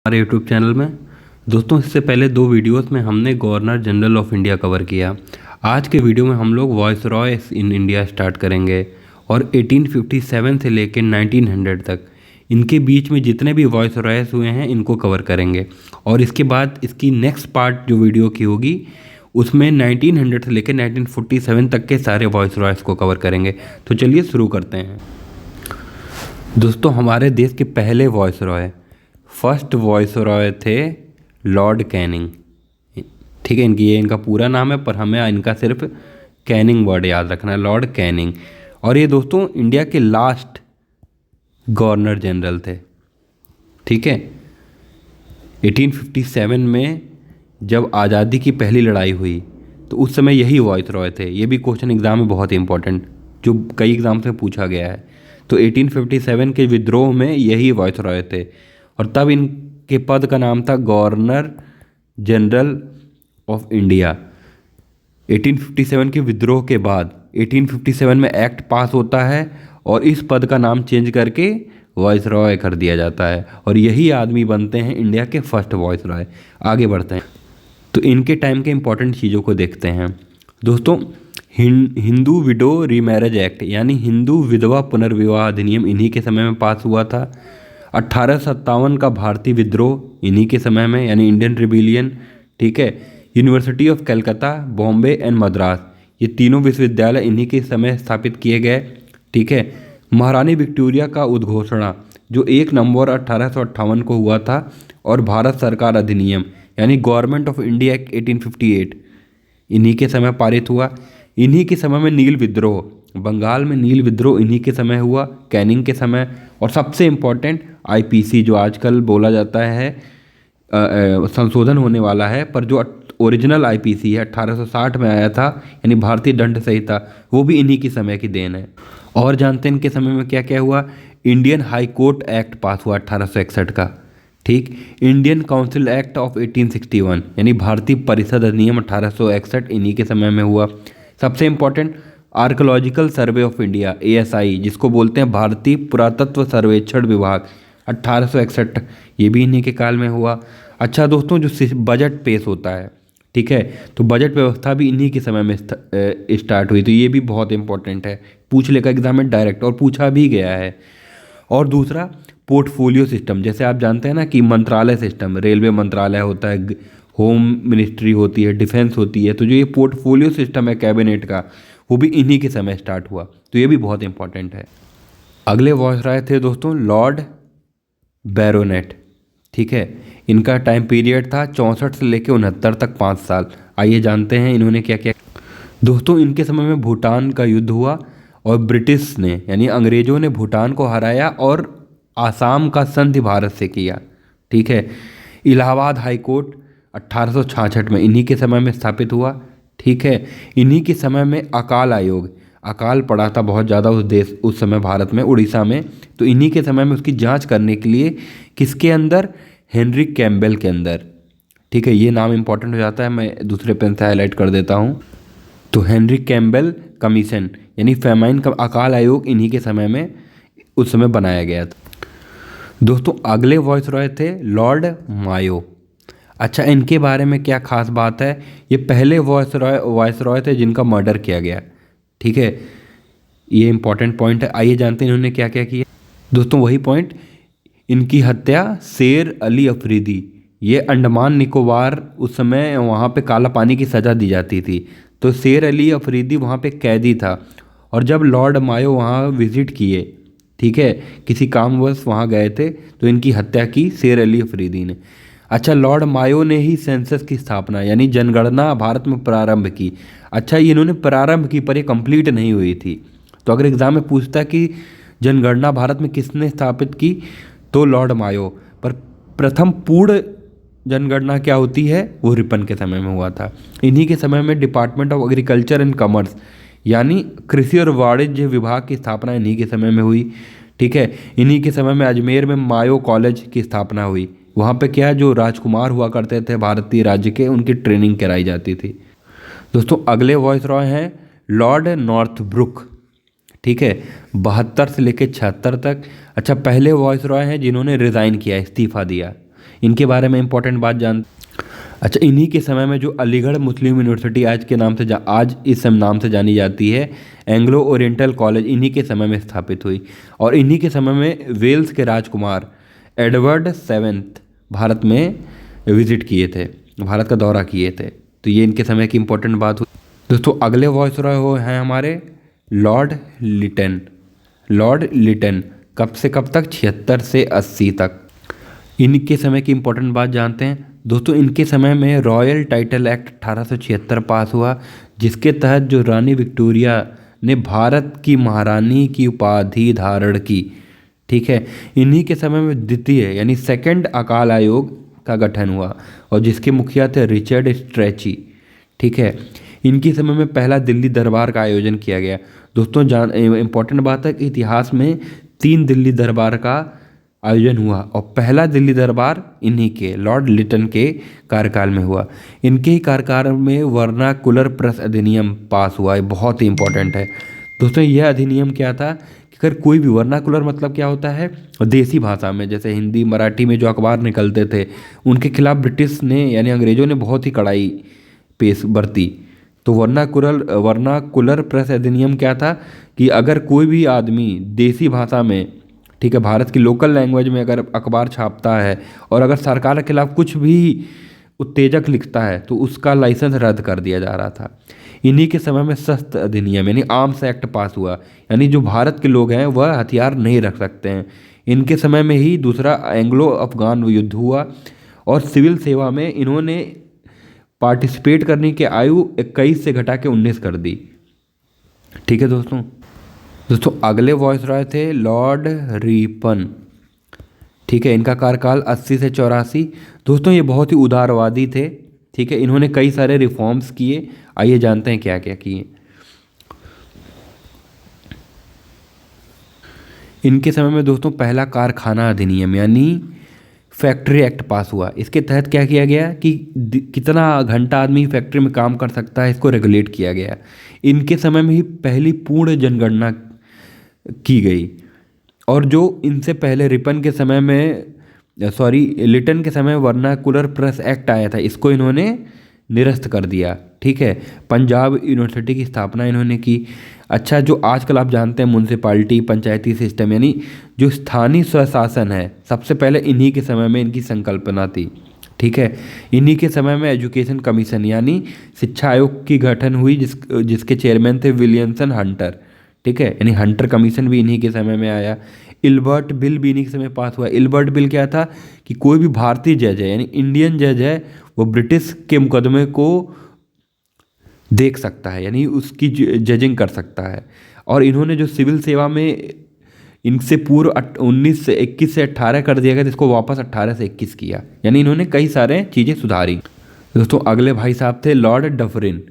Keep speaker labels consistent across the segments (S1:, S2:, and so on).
S1: हमारे YouTube channel में। दोस्तों, इससे पहले दो वीडियोस में हमने governor general of India cover किया। आज के वीडियो में हम लोग voice Royce in India start करेंगे और 1857 से लेकर 1900 तक इनके बीच में जितने भी वॉइस रॉयस हुए हैं इनको कवर करेंगे। और इसके बाद इसकी नेक्स्ट पार्ट जो वीडियो की होगी उसमें 1900 से लेकर 1947 तक के सारे वॉइस रॉयस को कवर करेंगे। तो चलिए शुरू करते हैं। दोस्तों, हमारे देश के पहले voice Roy, first voice Roy थे लॉर्ड कैनिंग। ठीक है, इनका पूरा नाम है पर हमें इनका सिर्फ कैनिंग वर्ड याद रखना है, लॉर्ड कैनिंग। और ये दोस्तों इंडिया के लास्ट गवर्नर जनरल थे। ठीक है, 1857 में जब आज़ादी की पहली लड़ाई हुई तो उस समय यही वॉइस रॉय थे। ये भी क्वेश्चन एग्ज़ाम में बहुत इंपॉर्टेंट, जो कई एग्ज़ाम से पूछा गया है। तो 1857 के विद्रोह में यही वॉइस रॉय थे और तब इनके पद का नाम था गवर्नर जनरल ऑफ इंडिया। 1857 के विद्रोह के बाद 1857 में एक्ट पास होता है और इस पद का नाम चेंज करके वॉइस रॉय कर दिया जाता है और यही आदमी बनते हैं इंडिया के फर्स्ट वॉइस रॉय। आगे बढ़ते हैं तो इनके टाइम के इंपॉर्टेंट चीज़ों को देखते हैं। दोस्तों, हिंदू विडो रीमैरिज एक्ट यानी हिंदू विधवा पुनर्विवाह अधिनियम इन्हीं के समय में पास हुआ था। 1857 का भारतीय विद्रोह इन्हीं के समय में यानी इंडियन रिबिलियन। ठीक है, university of Calcutta, Bombay and Madras, ये तीनों विश्वविद्यालय इन्हीं के समय स्थापित किए गए। ठीक है, महारानी विक्टोरिया का उद्घोषणा जो 1 नवंबर 1858 को हुआ था और भारत सरकार अधिनियम यानी गवर्नमेंट ऑफ इंडिया एक्ट 1858 इन्हीं के समय पारित हुआ। इन्हीं के समय में नील विद्रोह, बंगाल में नील विद्रोह इन्हीं के समय हुआ, कैनिंग के समय। और सबसे इम्पोर्टेंट आईपीसी जो आजकल बोला जाता है संशोधन होने वाला है, पर जो ओरिजिनल आईपीसी है 1860 में आया था यानी भारतीय दंड संहिता, वो भी इन्हीं के समय की देन है। और जानते हैं इनके समय में क्या क्या हुआ। इंडियन हाई कोर्ट एक्ट पास हुआ 1861 का। ठीक, इंडियन काउंसिल एक्ट ऑफ 1861 यानी भारतीय परिषद अधिनियम 1861 इन्हीं के समय में हुआ। सबसे important archaeological survey of India ASI, जिसको बोलते हैं भारतीय पुरातत्व सर्वेक्षण विभाग, 1861 ये भी इन्हीं के काल में हुआ। अच्छा दोस्तों, जो बजट पेश होता है, ठीक है, तो बजट व्यवस्था भी इन्हीं के समय में स्टार्ट हुई। तो ये भी बहुत इंपॉर्टेंट है, पूछ लेगा एग्जाम में डायरेक्ट और पूछा भी गया है। और दूसरा पोर्टफोलियो सिस्टम, जैसे आप जानते हैं ना कि मंत्रालय सिस्टम, रेलवे मंत्रालय होता है, होम मिनिस्ट्री होती है, डिफेंस होती है, तो जो ये पोर्टफोलियो सिस्टम है कैबिनेट का, वो भी इन्हीं के समय स्टार्ट हुआ। तो ये भी बहुत इंपॉर्टेंट है। अगले वॉइस रॉय थे दोस्तों लॉर्ड बैरोनेट। ठीक है, इनका टाइम पीरियड था 64 से लेकर 69 तक, 5 साल। आइए जानते हैं इन्होंने क्या क्या। दोस्तों, इनके समय में भूटान का युद्ध हुआ और ब्रिटिश ने यानी अंग्रेज़ों ने भूटान को हराया और आसाम का संधि भारत से किया। ठीक है, इलाहाबाद हाई कोर्ट 1866 में इन्हीं के समय में स्थापित हुआ। ठीक है, इन्हीं के समय में अकाल आयोग, अकाल पड़ा था बहुत ज़्यादा उस समय भारत में, उड़ीसा में, तो इन्हीं के समय में उसकी जांच करने के लिए किसके अंदर, हेनरी कैम्बेल के अंदर। ठीक है, ये नाम इंपॉर्टेंट हो जाता है, मैं दूसरे पेन से हाईलाइट कर देता हूँ। तो हेनरी कैम्बेल कमीशन यानी फेमाइन का अकाल आयोग इन्हीं के समय में उस समय बनाया गया था। दोस्तों, अगले वॉइस रॉय थे लॉर्ड मायो। अच्छा, इनके बारे में क्या खास बात है, ये पहले वॉइस रॉय थे जिनका मर्डर किया गया। ठीक है, ये इंपॉर्टेंट पॉइंट है। आइए जानते हैं इन्होंने क्या क्या किया। दोस्तों, वही पॉइंट, इनकी हत्या शेर अली अफरीदी, ये अंडमान निकोबार, उस समय वहाँ पे काला पानी की सज़ा दी जाती थी, तो शेर अली अफरीदी वहाँ पे कैदी था और जब लॉर्ड मायो वहाँ विजिट किए, ठीक है, किसी कामवश वहाँ गए थे, तो इनकी हत्या की शेर अली अफरीदी ने। अच्छा, लॉर्ड मायो ने ही सेंसस की स्थापना यानी जनगणना भारत में प्रारंभ की। अच्छा, ये इन्होंने प्रारंभ की पर ये कंप्लीट नहीं हुई थी। तो अगर एग्जाम में पूछता कि जनगणना भारत में किसने स्थापित की, तो लॉर्ड मायो। पर प्रथम पूर्ण जनगणना क्या होती है, वो रिपन के समय में हुआ था। इन्हीं के समय में department of agriculture and commerce यानी कृषि और वाणिज्य विभाग की स्थापना इन्हीं के समय में हुई। ठीक है, इन्हीं के समय में अजमेर में मायो कॉलेज की स्थापना हुई। वहाँ पे क्या, जो राजकुमार हुआ करते थे भारतीय राज्य के, उनकी ट्रेनिंग कराई जाती थी। दोस्तों, अगले वॉइस रॉय हैं लॉर्ड नॉर्थब्रुक। ठीक है, 72 से लेकर 76 तक। अच्छा, पहले वॉइस रॉय हैं जिन्होंने रिज़ाइन किया, इस्तीफा दिया। इनके बारे में इंपॉर्टेंट बात जान। अच्छा, इन्हीं के समय में जो अलीगढ़ मुस्लिम यूनिवर्सिटी आज के नाम से आज इस नाम से जानी जाती है, एंग्लो ओरिएंटल कॉलेज, इन्हीं के समय में स्थापित हुई। और इन्हीं के समय में वेल्स के राजकुमार एडवर्ड सेवेंथ भारत में विजिट किए थे, भारत का दौरा किए थे। तो ये इनके समय की इंपॉर्टेंट बात हुई। दोस्तों अगले वॉइसरॉय हो हैं हमारे लॉर्ड लिटन। लॉर्ड लिटन कब से कब तक? 76 से 80 तक। इनके समय की इंपॉर्टेंट बात जानते हैं। दोस्तों इनके समय में रॉयल टाइटल एक्ट 1876 पास हुआ, जिसके तहत जो रानी विक्टोरिया ने भारत की महारानी की उपाधि धारण की। ठीक है, इन्हीं के समय में द्वितीय यानी सेकंड अकाल आयोग का गठन हुआ और जिसके मुखिया थे रिचर्ड स्ट्रेची। ठीक है, इनके समय में पहला दिल्ली दरबार का आयोजन किया गया। दोस्तों इंपॉर्टेंट बात है कि इतिहास में 3 दिल्ली दरबार का आयोजन हुआ और पहला दिल्ली दरबार इन्हीं के लॉर्ड लिटन के कार्यकाल में हुआ। इनके ही कार्यकाल में वर्नाकुलर प्रेस अधिनियम पास हुआ, ये बहुत ही इंपॉर्टेंट है। दोस्तों यह अधिनियम क्या था कि अगर कोई भी, वर्नाकुलर मतलब क्या होता है? देसी भाषा में, जैसे हिंदी मराठी में जो अखबार निकलते थे उनके खिलाफ ब्रिटिश ने यानी अंग्रेज़ों ने बहुत ही कड़ाई पेश बरती। तो वर्नाकुलर प्रेस अधिनियम क्या था कि अगर कोई भी आदमी देसी भाषा में, ठीक है, भारत की लोकल लैंग्वेज में अगर अखबार छापता है और अगर सरकार के खिलाफ कुछ भी उत्तेजक लिखता है तो उसका लाइसेंस रद्द कर दिया जा रहा था। इन्हीं के समय में शस्त्र अधिनियम यानी आर्म्स एक्ट पास हुआ, यानी जो भारत के लोग हैं वह हथियार नहीं रख सकते हैं। इनके समय में ही दूसरा एंग्लो अफगान युद्ध हुआ और सिविल सेवा में इन्होंने पार्टिसिपेट करने की आयु 21 से घटा के 19 कर दी। ठीक है दोस्तों अगले वॉइसरॉय थे लॉर्ड रिपन। ठीक है, इनका कार्यकाल 80 से 84। दोस्तों ये बहुत ही उदारवादी थे। ठीक है, इन्होंने कई सारे रिफॉर्म्स किए। आइए जानते हैं क्या क्या किए। इनके समय में दोस्तों पहला कारखाना अधिनियम यानी फैक्ट्री एक्ट पास हुआ। इसके तहत क्या किया गया कि कितना घंटा आदमी फैक्ट्री में काम कर सकता है, इसको रेगुलेट किया गया। इनके समय में ही पहली पूर्ण जनगणना की गई। और जो इनसे पहले लिटन के समय में वर्नाकुलर प्रेस एक्ट आया था, इसको इन्होंने निरस्त कर दिया। ठीक है, पंजाब यूनिवर्सिटी की स्थापना इन्होंने की। अच्छा, जो आजकल आप जानते हैं म्यूनसिपालिटी पंचायती सिस्टम यानी जो स्थानीय स्वशासन है, सबसे पहले इन्हीं के समय में इनकी संकल्पना थी। ठीक है, इन्हीं के समय में एजुकेशन कमीशन यानी शिक्षा आयोग की गठन हुई, जिसके चेयरमैन थे विलियमसन हंटर। ठीक है, यानी हंटर कमीशन भी इन्हीं के समय में आया। इल्बर्ट बिल भी इन्हीं के समय पास हुआ। इल्बर्ट बिल क्या था कि कोई भी भारतीय जज है यानी इंडियन जज है, वो ब्रिटिश के मुकदमे को देख सकता है यानी उसकी जजिंग कर सकता है। और इन्होंने जो सिविल सेवा में इनसे पूर्व 19 से 21 से 18 कर दिया गया, जिसको वापस 18 से 21 किया, यानी इन्होंने कई सारे चीज़ें सुधारी। दोस्तों अगले भाई साहब थे लॉर्ड डफरिन।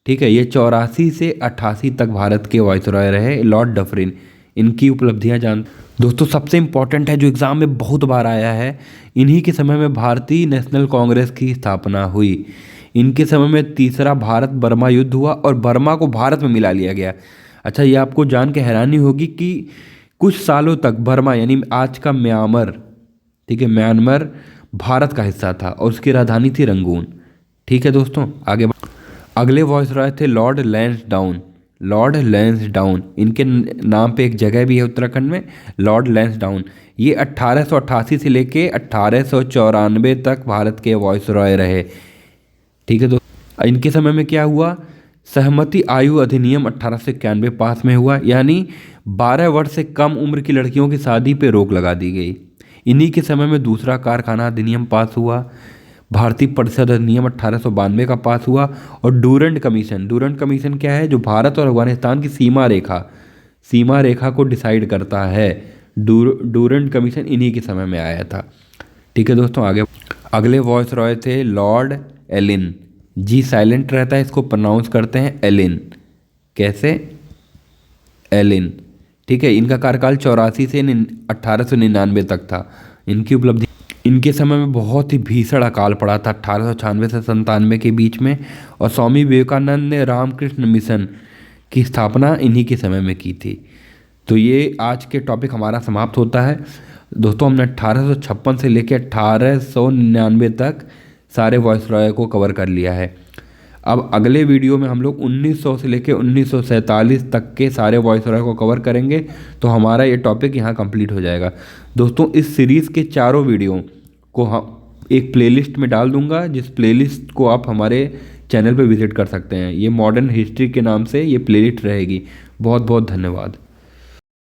S1: ठीक है, ये 84 से 88 तक भारत के वाइसरॉय रहे लॉर्ड डफरिन। इनकी उपलब्धियां जान। दोस्तों सबसे इम्पॉर्टेंट है जो एग्ज़ाम में बहुत बार आया है, इन्हीं के समय में भारतीय नेशनल कांग्रेस की स्थापना हुई। इनके समय में तीसरा भारत बर्मा युद्ध हुआ और बर्मा को भारत में मिला लिया गया। अच्छा, ये आपको जान के हैरानी होगी कि कुछ सालों तक बर्मा यानी आज का म्यांमार, ठीक है, म्यांमार भारत का हिस्सा था और उसकी राजधानी थी रंगून। ठीक है दोस्तों, आगे अगले वॉइसरॉय थे लॉर्ड लैंसडाउन। लॉर्ड लैंसडाउन, इनके नाम पे एक जगह भी है उत्तराखंड में, लॉर्ड लैंसडाउन। ये 1888 से लेके 1894 तक भारत के वॉइसरॉय रहे। ठीक है दोस्तों, इनके समय में क्या हुआ? सहमति आयु अधिनियम 1891 पास में हुआ, यानी 12 वर्ष से कम उम्र की लड़कियों की शादी पे रोक लगा दी गई। इन्हीं के समय में दूसरा कारखाना अधिनियम पास हुआ। भारतीय परिषद अधिनियम 1892 का पास हुआ। और डूरंड कमीशन क्या है? जो भारत और अफगानिस्तान की सीमा रेखा को डिसाइड करता है। डूरंड कमीशन इन्हीं के समय में आया था। ठीक है दोस्तों, आगे अगले वॉइसरॉय थे लॉर्ड एलिन। जी साइलेंट रहता है, इसको प्रोनाउंस करते हैं एलिन। कैसे? एलिन। ठीक है, इनका कार्यकाल 84 से 1899 तक था। इनकी उपलब्धि, इनके समय में बहुत ही भीषण अकाल पड़ा था 1896 से 97 के बीच में। और स्वामी विवेकानंद ने रामकृष्ण मिशन की स्थापना इन्हीं के समय में की थी। तो ये आज के टॉपिक हमारा समाप्त होता है। दोस्तों हमने 1856 से लेकर 1899 तक सारे वॉइसरॉय को कवर कर लिया है। अब अगले वीडियो में हम लोग 1900 से लेकर 1947 तक के सारे वॉइसरॉय को कवर करेंगे, तो हमारा ये टॉपिक यहाँ कंप्लीट हो जाएगा। दोस्तों इस सीरीज़ के चारों वीडियो को हम एक प्लेलिस्ट में डाल दूंगा, जिस प्लेलिस्ट को आप हमारे चैनल पे विज़िट कर सकते हैं। ये मॉडर्न हिस्ट्री के नाम से ये प्लेलिस्ट रहेगी। बहुत बहुत धन्यवाद।